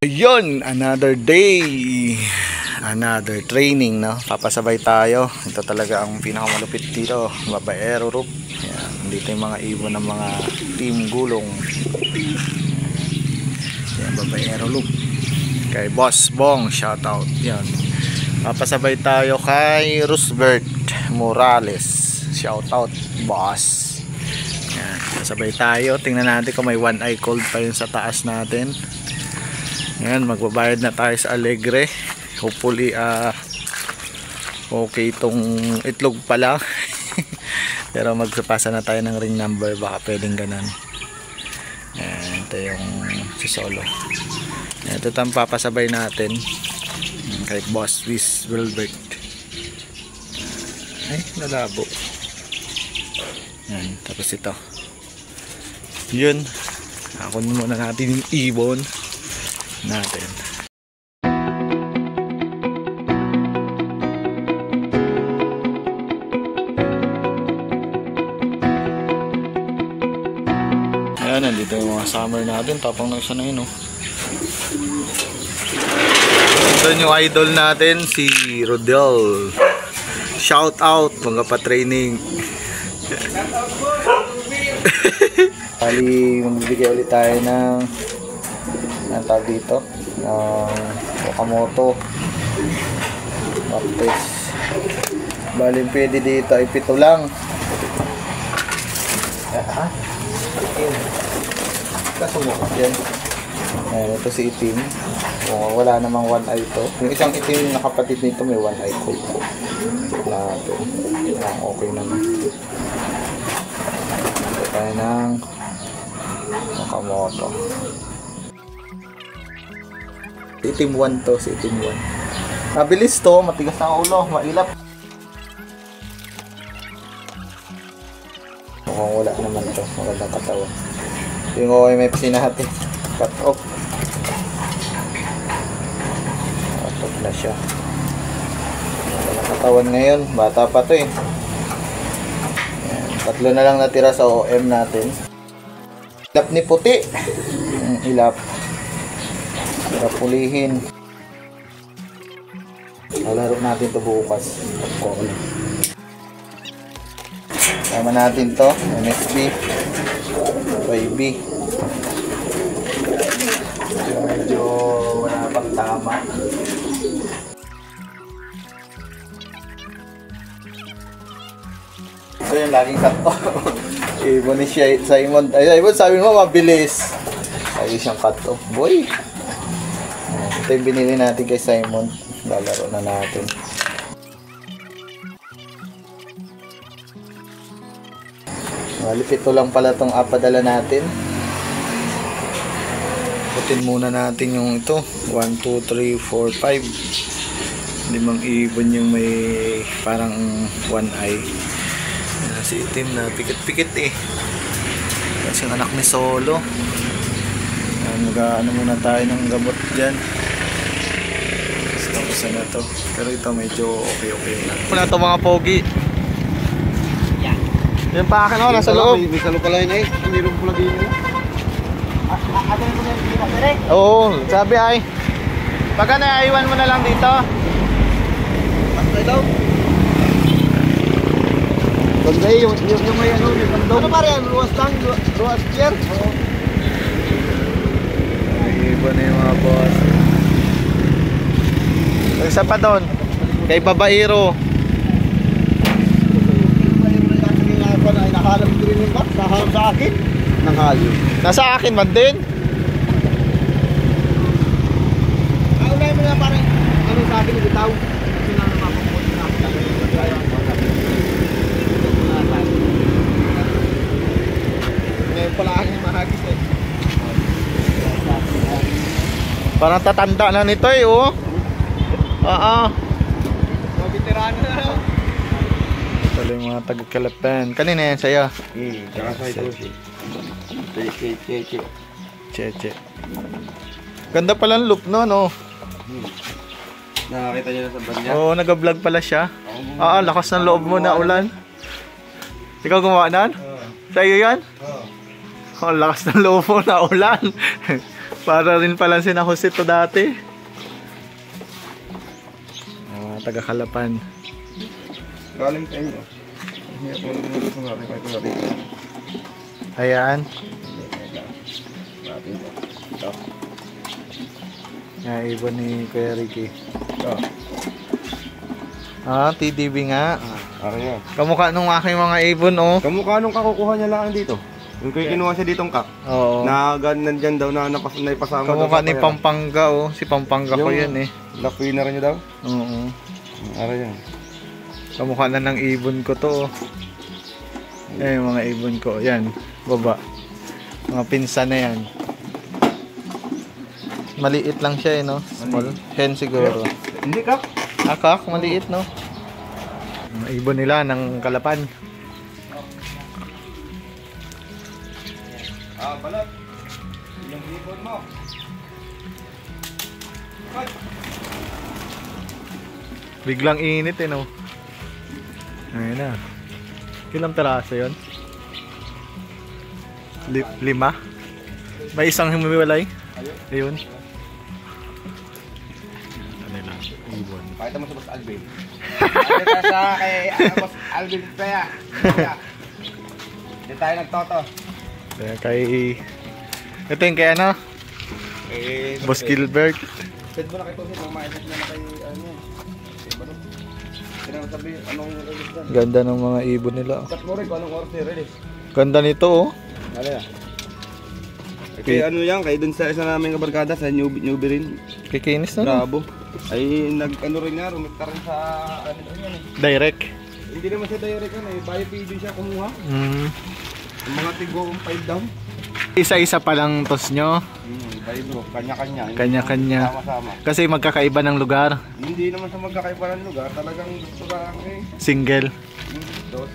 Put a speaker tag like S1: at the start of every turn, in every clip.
S1: Yun, another day, another training, no? Papasabay tayo. Ito talaga ang pinakamalupit dito, babaero rope. Yan, dito yung mga ibon ng mga team gulong. Yan, babaero loop. Kay Boss Bong, shout out. Yan. Papasabay tayo kay Roosevelt Morales. Shout out, boss. Yan, pasabay tayo. Tingnan natin kung may one eye cold pa yun sa taas natin. Yan, magbabayad na tayo sa Alegre. Hopefully okay itong itlog pala. Pero magpapasa na tayo ng ring number, baka pwedeng ganun. Yan, ito yung si Solo. Yan, ito ang papasabay natin kay Boss Wilbert. Ay, nalabo. Yan, tapos ito. Yun, akunin muna natin yung ibon natin. Ayan, nandito yung mga summer natin. Tapang na isa na yun, oh. Ito yung idol natin, si Rodel. Shout out, mga pa-training. Bali, magbibigay ulit tayo ng ang tawag dito ng Okamoto Baptist. Bali, pwede dito ay 7 lang. Kasumukot yan. Ayan, ito si itim. Kung wala namang one eye ito, yung isang itim na kapatid nito may one eye cold po natin. Okay naman. Ito tayo ng Okamoto. Itim 1 to, si itim 1. Mabilis to, matigas na ulo, mailap. Mukhang wala naman to, magandang katawan. Yung OMFC natin, cut off. Cut off na siya. Magandang katawan ngayon, bata pa to eh. Ayan, 3 na lang natira sa OM natin. Ilap ni puti. Ilap. Para pulihin. Lalaro natin to bukas. Tama natin to. MSB. YB. Medyo wala pang tama. Ito yung laging cut-off. Ibon ni Simon. Ay, sabi mo mabilis. Ayun siyang cut-off. Boy! Ito yung binili natin kay Simon. Lalaro na natin. Malipit lang pala itong apadala natin. Putin muna natin yung ito. 1, 2, 3, 4, 5. 5 ibon yung may parang one eye. Si itim na pikit-pikit eh. Kasi yung anak ni Solo. Mag-ano muna tayo ng gamot dyan. Tapos na to. Pero ito medyo okay na. Muna ito mga pogi. Yan. Yan pa akin ako, nasa loob.
S2: May salo pala yun eh. Mayroon pala din yun.
S3: Ano yung mga dito direct?
S1: Oo, sabi ay. Pagka naiwan mo na lang dito.
S2: Patay daw. Bagay yung may ano. Ano pa rin? Ruas tang? Ruas chair? Oo.
S1: Iba na yung mga boss. Isa pa doon kay Babaero.
S2: Nakahalap ko rin yung box. Nakahalap sa akin. Nakahalap.
S1: Nasa akin man din.
S2: Ulay mo na parang ano sa akin yung bitaw. Kasi na mapapot na ako. Ngayon pala akin yung mahagis eh.
S1: Parang tatanda na nito eh, oh. Oo.
S2: Mga veterano na.
S1: Ito yung mga taga-Kalapan. Kanina yan sa'yo.
S2: Tsaka sa ito.
S1: Cheche. Ganda pala ang look no, no?
S2: Nakakita niyo na sa banya?
S1: Oo, nag-vlog pala siya. Lakas ng loob mo na ulan. Ikaw gumawa nan? Sa'yo yan? Oo. Lakas ng loob mo na ulan. Para rin pala si na Jose to dati. Taga Kalapan.
S2: Galing sa inyo.
S1: Ayan.
S2: Ito.
S1: Ibon ni Kuya Ricky.
S2: Ito.
S1: TDB nga.
S2: Ano yan?
S1: Kamukha nung aking mga ibon, oh.
S2: Kamukha nung kakukuha niya lang dito. Yung kinuha siya ditong kak.
S1: Oo.
S2: Na nandyan daw na naipasama.
S1: Kamukha ni Pampanga, oh. Si Pampanga ko yan, eh.
S2: Lap-winner niya daw?
S1: Oo.
S2: Ano yan?
S1: Kamukha na ng ibon ko to, oh. Yung mga ibon ko. Yan, baba. Mga pinsan na yan. Maliit lang siya, eh, no? Small. Hen siguro.
S2: Hindi kak.
S1: Akak, maliit, no? Mga ibon nila ng Kalapan.
S2: Balat. Yung ibon mo.
S1: Biglang init, eh, no? Ayun na. Ilang peraso yun? 5? May isang humiwalay? Ayun. Ano lang, ibon.
S2: Pakita mo sa Boss Alvin. Pakita sa kay Boss Alvin kaya. Hindi tayo nagtoto.
S1: Kaya kay... Ito yung kay ano? Boss Gilbert.
S2: Pwede mo na kay Tosin, mamainit na kay ano. Kay Baro. Kailangan sabi, anong release dyan?
S1: Ganda ng mga ibon nila.
S2: Chat mo rin kung anong oras ni-release.
S1: Ganda nito, oh.
S2: Ano yan? Kay ano yan, kay dun sa isa naming kabarkada sa newbie rin.
S1: Kikinis na, no?
S2: Bravo. Ay nag-ano rin nga, rumikta rin sa ano yan eh.
S1: Direct.
S2: Hindi naman siya direct yan eh, bio PV siya kumuha. Yung mga tigo 5 down.
S1: Isa-isa pa lang tos nyo.
S2: Bio bro, kanya-kanya.
S1: Kanya-kanya.
S2: Sama-sama.
S1: Kasi magkakaiba ng lugar.
S2: Hindi naman sa magkakaiba ng lugar, talagang gusto lang eh.
S1: Single.
S2: Dos.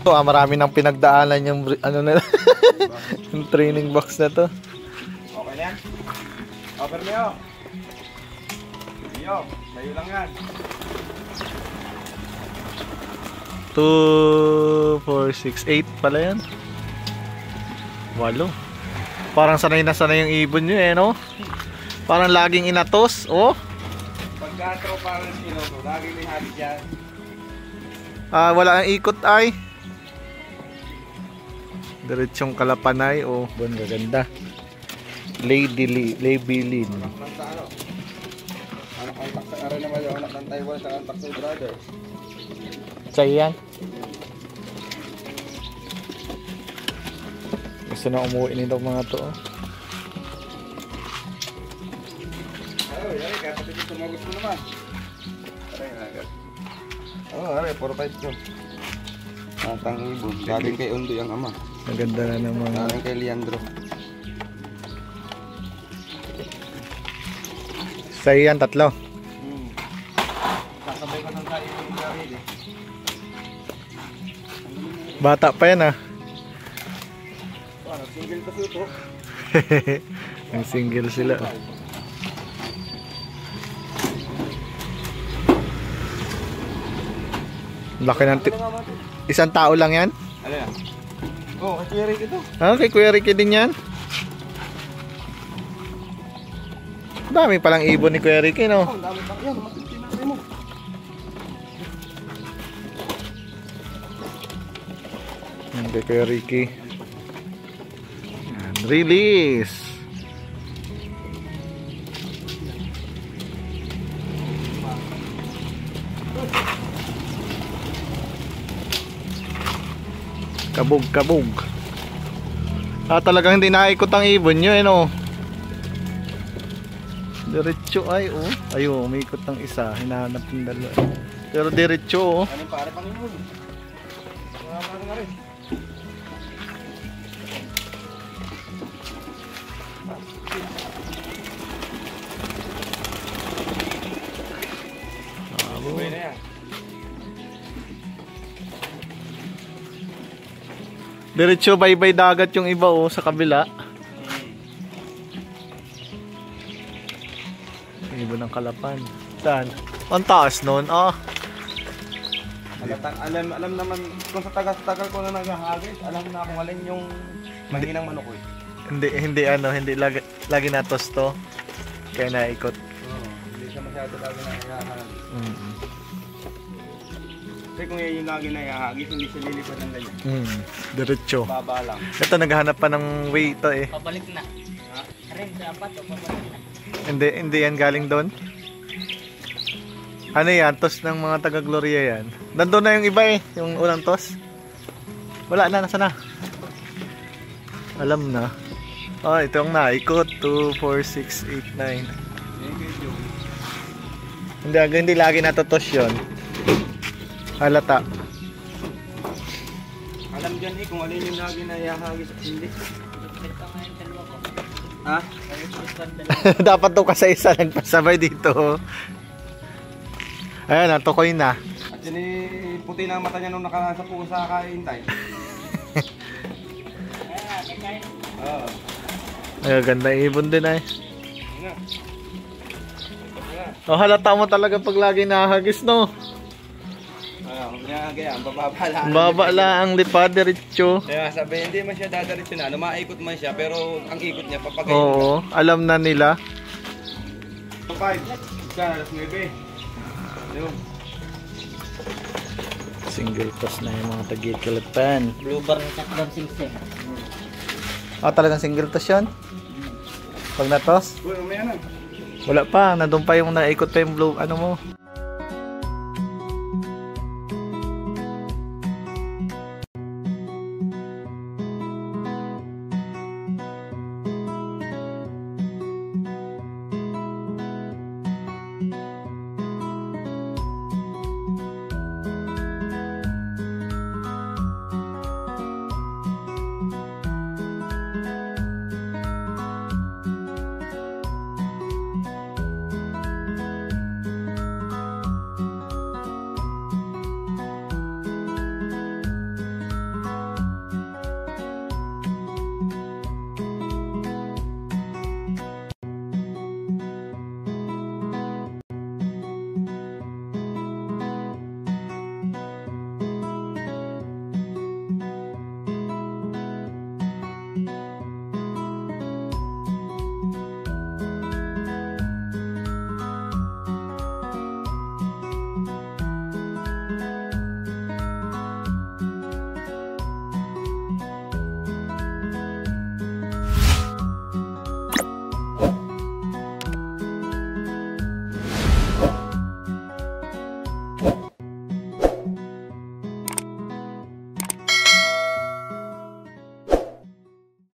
S1: So, marami nang pinagdaanan yung ano na yung training box na to.
S2: Okay na yan? Offer niyo. Yo, layo lang yan.
S1: 2, 4, 6, 8 pala yan. 8. Parang sanay na sanay yung ibon nyo, eh, no? Parang laging inatos, oh.
S2: Pagka-tropa ng silo, laging may habit yan.
S1: Wala ang ikot ay. Diretsong Kalapanay, oh. Bon, gaganda. Lady Lin.
S2: Anak sa ano? Anak ang taksa ka rin naman yung anak ng Taiwan sa Taksay Brothers.
S1: Sa'yo yan. Gusto na umuwi nito mga to, oh.
S2: Yari, kaya pati dito sumagot mo naman. Aray, agad. Aray, 4-5 to. Atang ibon. Galing kay Undoy ang ama.
S1: Maganda na ng mga...
S2: Galing kay Leandro.
S1: Sa'yo yan, 3.
S2: Kasabay ko ng kain ng Garid eh.
S1: Bata pa yan, ah.
S2: Single kasi ito.
S1: Ang single sila. Laki ng... Isang tao lang yan?
S2: Ano yan? Oo, kay Kuya Rick ito.
S1: Kay Kuya Ricky din yan. Dami palang ibon ni Kuya Ricky, no?
S2: Ang dami pa yan. Matitin mo.
S1: Yan kay Kuya Ricky. Yan, release. Kabog. Talagang hindi naikot ang ibon nyo, eh, no? Diretso ay, oh. Ayun, umikot ng isa. Hinahanap ng dalawa. Pero diretso, oh.
S2: Anong pare pang ibon? Wala nga rin. Buhay na yan.
S1: Diretso bye-bye dagat yung iba, oh, sa kabila. Ibon ng Kalapan. Saan? Ang taas nun, ah.
S2: Alam naman kung sa tagal ko na naghahagis, alam na kung alin yung mahinang manok ko eh.
S1: Hindi lagi natos to. Kaya naikot.
S2: Oo, hindi siya masyado lagi na ihahagis.
S1: Mm.
S2: Kasi kung yan yung lagi na ihahagis, hindi siya lilipad ng ganyan.
S1: Diretso.
S2: Baba lang.
S1: Ito naghahanap pa ng way ito eh.
S3: Pabalik na.
S2: Ha?
S3: Rin, dapat o pabalik na.
S1: Hindi yan galing doon. Ano yan? Tos ng mga taga Gloria yan. Nandun na yung iba eh. Yung unang tos. Wala na. Nasa na? Alam na. Oh, ito yung naikot. 2, 4, 6, 8, 9. Hindi lagi natutos yun. Halata.
S2: Alam dyan eh kung alin yung lagi na ihahagis at hindi.
S3: Ito nga yung dalawa ko.
S2: Ha?
S1: Dapat to kasi isa nagpasabay dito. Ayan, natukoy na.
S2: At yun eh, puti na ang mata niya nung nakaraan sa pusa kaintay. Oo.
S1: Ay, ganda ibon din ay.
S2: Nga.
S1: Oh, halata mo talaga pag lagi nahagis, no?
S2: Kaya ang bababa lang.
S1: Baba lang ang lipad, diretso.
S2: Kaya sabi, hindi man siya dadaritso na. Lumaikot man siya, pero ang ikot niya papagay.
S1: Oo, alam na nila.
S2: 5. Isa, alas 9. Yun.
S1: Single toss na yung mga tagikilipan.
S3: Blue bar ng tatlong singsing.
S1: Oh, talagang single toss yun? Pag natos?
S2: Uy, umaya na.
S1: Wala pa, nandun pa yung naikot pa yung blue, ano mo.